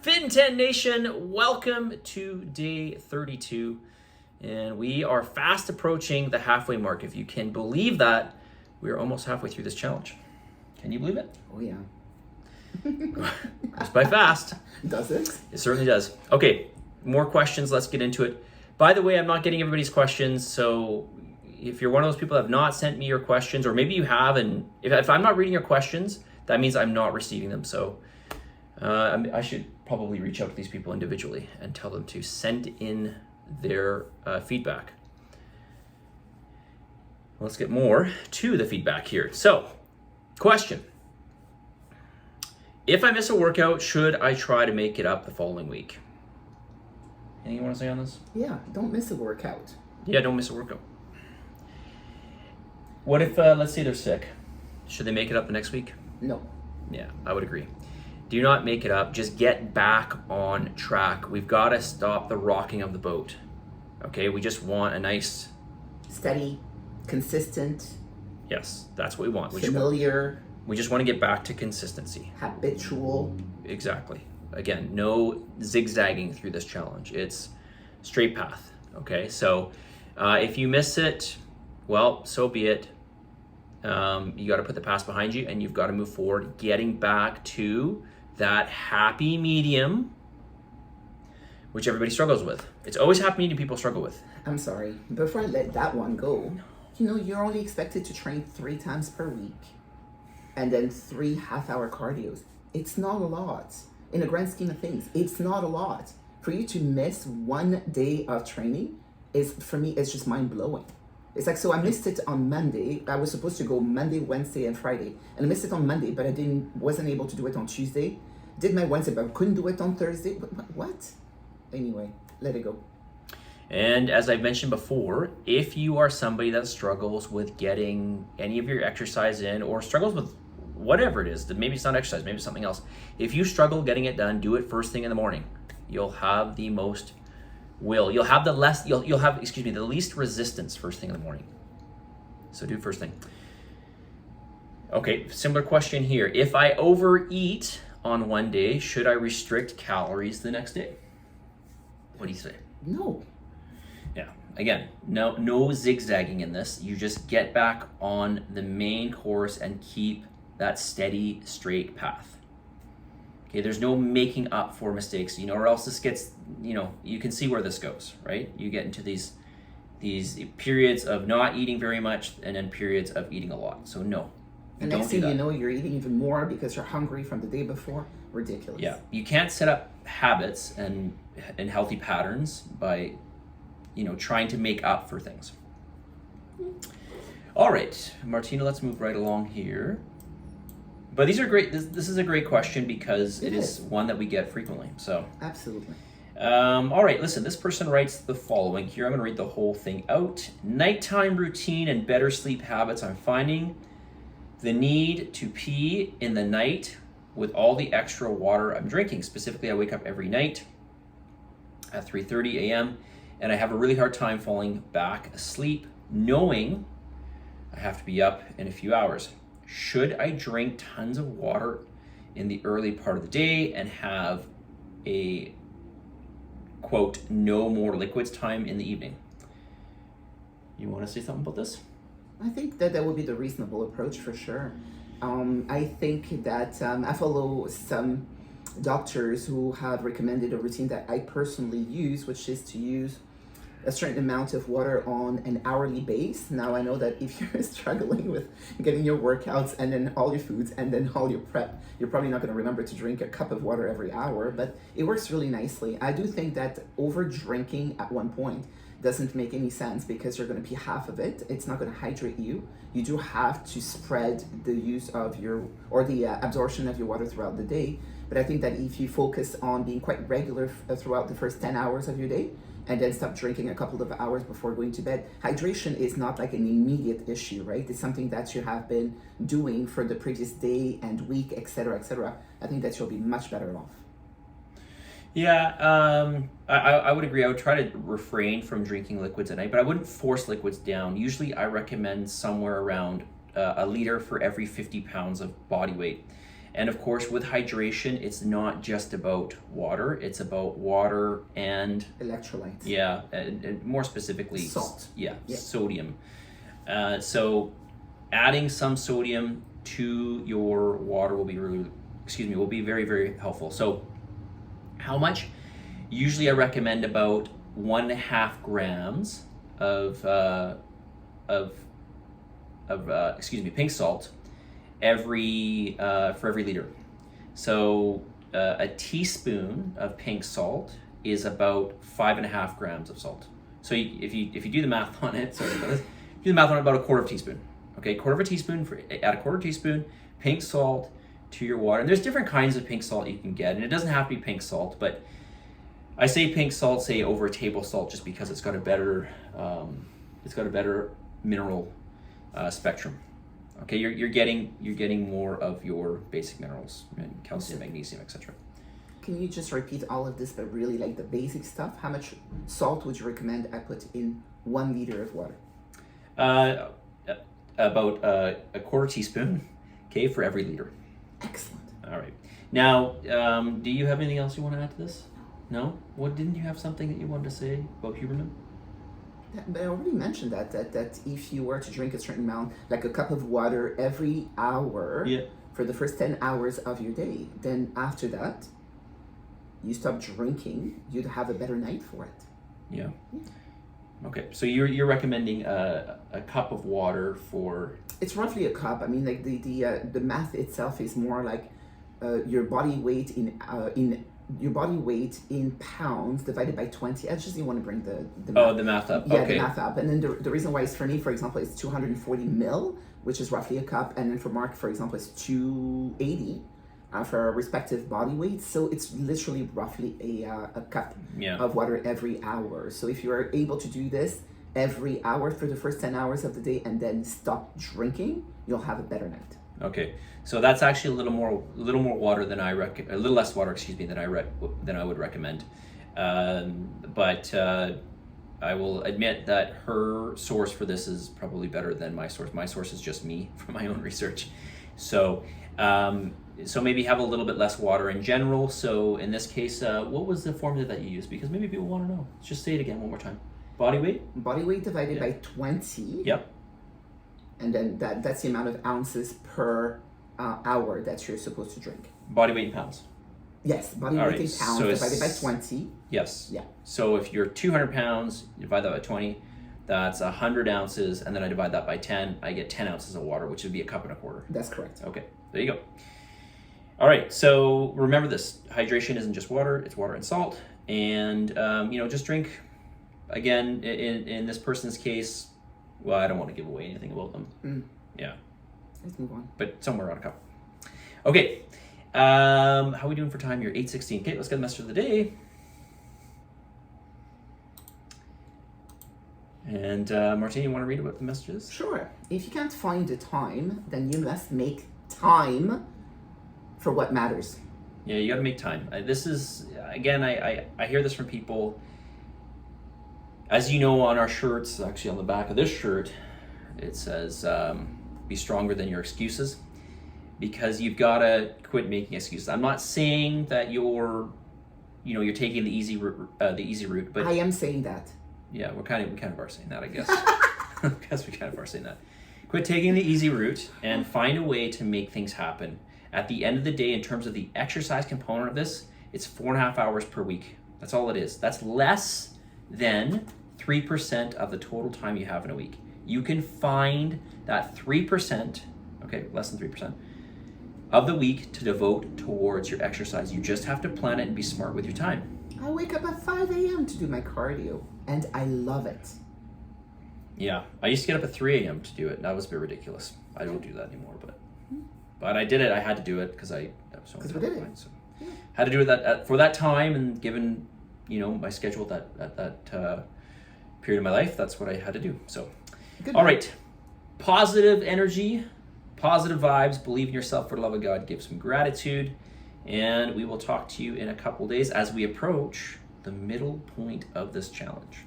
Fitin10 Nation, welcome to day 32. And we are fast approaching the halfway mark. If you can believe that, we're almost halfway through this challenge. Can you believe it? Oh, yeah. Goes by fast. Does it? It certainly does. Okay, more questions. Let's get into it. By the way, I'm not getting everybody's questions, so if you're one of those people that have not sent me your questions, or maybe you have, and if I'm not reading your questions, that means I'm not receiving them. So I should probably reach out to these people individually and tell them to send in their feedback. Let's get more to the feedback here. So, question. If I miss a workout, should I try to make it up the following week? Anything you want to say on this? Yeah, don't miss a workout. Yeah, don't miss a workout. What if, let's say they're sick? Should they make it up the next week? No. Yeah, I would agree. Do not make it up. Just get back on track. We've got to stop the rocking of the boat. Okay, we just want a nice... steady, consistent. Yes, that's what we want. Familiar. We just want to get back to consistency. Habitual. Exactly. Again, no zigzagging through this challenge. It's straight path. Okay, so if you miss it, well, so be it. You got to put the past behind you and you've got to move forward, getting back to that happy medium, which everybody struggles with. It's always happy medium people struggle with. I'm sorry. Before I let that one go, you know, you're only expected to train 3 times per week and then 3 half-hour cardios. It's not a lot. In the grand scheme of things, it's not a lot. For you to miss 1 day of training for me, it's just mind-blowing. It's like, so I missed it on Monday. I was supposed to go Monday, Wednesday, and Friday. And I missed it on Monday, but I wasn't able to do it on Tuesday. Did my Wednesday, but I couldn't do it on Thursday. What? Anyway, let it go. And as I mentioned before, if you are somebody that struggles with getting any of your exercise in or struggles with whatever it is, maybe it's not exercise, maybe it's something else. If you struggle getting it done, do it first thing in the morning. You'll have the most will. You'll have the least resistance first thing in the morning. So do first thing. Okay, similar question here. If I overeat on one day, should I restrict calories the next day? What do you say? No. Yeah, again, no zigzagging in this. You just get back on the main course and keep that steady, straight path. Okay, there's no making up for mistakes, or else this gets, you can see where this goes, right? You get into these periods of not eating very much and then periods of eating a lot. So no. And next thing you know, you're eating even more because you're hungry from the day before. Ridiculous. Yeah, you can't set up habits and healthy patterns by, trying to make up for things. All right, Martina, let's move right along here. But these are great. This is a great question because it is one that we get frequently. So absolutely. All right, listen, this person writes the following here. I'm going to read the whole thing out. Nighttime routine and better sleep habits. I'm finding the need to pee in the night with all the extra water I'm drinking. Specifically, I wake up every night at 3:30 a.m. and I have a really hard time falling back asleep, knowing I have to be up in a few hours. Should I drink tons of water in the early part of the day and have a, quote, no more liquids time in the evening? You want to say something about this? I think that would be the reasonable approach for sure. I think that I follow some doctors who have recommended a routine that I personally use, which is to use a certain amount of water on an hourly base. Now I know that if you're struggling with getting your workouts and then all your foods and then all your prep, you're probably not going to remember to drink a cup of water every hour, but it works really nicely. I do think that over drinking at one point doesn't make any sense because you're going to pee half of it. It's not going to hydrate you. You do have to spread the use of the absorption of your water throughout the day. But I think that if you focus on being quite regular throughout the first 10 hours of your day, and then stop drinking a couple of hours before going to bed. Hydration is not like an immediate issue, right? It's something that you have been doing for the previous day and week, etc., etc. I think that you'll be much better off. Yeah, I would agree. I would try to refrain from drinking liquids at night, but I wouldn't force liquids down. Usually I recommend somewhere around a liter for every 50 pounds of body weight. And of course, with hydration, it's not just about water. It's about water and Electrolytes. yeah, and more specifically, Salt. Yeah, Yeah. sodium. So adding some sodium to your water will be will be very, very helpful. So how much? Usually I recommend about 1.5 grams of pink salt for every liter. So a teaspoon of pink salt is about 5.5 grams of salt. So if you do the math on it, sorry about this, do the math on it, about a quarter of a teaspoon. Okay, quarter of a teaspoon add a quarter teaspoon pink salt to your water. And there's different kinds of pink salt you can get, and it doesn't have to be pink salt, but I say pink salt, say over table salt, just because it's got a better mineral spectrum. Okay, you're getting more of your basic minerals, and calcium, magnesium, etc. Can you just repeat all of this, but really like the basic stuff? How much salt would you recommend I put in 1 liter of water? About a quarter teaspoon, okay, for every liter. Excellent. All right. Now, do you have anything else you want to add to this? No? Didn't you have something that you wanted to say about Huberman? But I already mentioned that if you were to drink a certain amount, like a cup of water every hour for the first 10 hours of your day, then after that, you stop drinking, you'd have a better night for it. Yeah. Okay, so you're recommending a cup of water for... It's roughly a cup. I mean, like the math itself is more like your body weight in pounds divided by 20. I just didn't want to bring the math up. Yeah, okay. The math up. And then the reason why is for me, for example, is 240 mil, which is roughly a cup. And then for Mark, for example, it's 280 for our respective body weight. So it's literally roughly a cup of water every hour. So if you are able to do this every hour for the first 10 hours of the day and then stop drinking, you'll have a better night. Okay, so that's actually a little more water than a little less water, than I would recommend. But I will admit that her source for this is probably better than my source. My source is just me from my own research. So maybe have a little bit less water in general. So in this case, what was the formula that you used? Because maybe people want to know. Just say it again one more time. Body weight? Body weight divided by 20. Yep. And then that's the amount of ounces per hour that you're supposed to drink. Body weight in pounds. Yes, body weight in pounds divided by 20. Yes. Yeah. So if you're 200 pounds, you divide that by 20, that's 100 ounces, and then I divide that by 10, I get 10 ounces of water, which would be a cup and a quarter. That's correct. Okay, there you go. All right, so remember this, hydration isn't just water, it's water and salt, and just drink, again, in this person's case, well, I don't want to give away anything about them. Yeah. Let's move on. But somewhere around a cup. Okay, how are we doing for time here? 8:16. Okay, let's get the message of the day. And Martine, you want to read what the message is? Sure. If you can't find the time, then you must make time for what matters. Yeah, you got to make time. This is, again, I hear this from people. As you know, on our shirts, actually on the back of this shirt, it says, be stronger than your excuses, because you've got to quit making excuses. I'm not saying that you're taking the easy route, but I am saying that. Yeah, we kind of are saying that, I guess. I guess we kind of are saying that. Quit taking the easy route and find a way to make things happen. At the end of the day, in terms of the exercise component of this, it's 4.5 hours per week. That's all it is. That's less than 3% of the total time you have in a week. You can find that 3%, okay, less than 3%, of the week to devote towards your exercise. You just have to plan it and be smart with your time. I wake up at 5 a.m. to do my cardio, and I love it. Yeah, I used to get up at 3 a.m. to do it. That was a bit ridiculous. I don't do that anymore, but I did it. I had to do it because I have so much time. So had to do it for that time, and given my schedule at that period of my life, that's what I had to do. So, all right, positive energy, positive vibes. Believe in yourself. For the love of God, give some gratitude. And we will talk to you in a couple days as we approach the middle point of this challenge.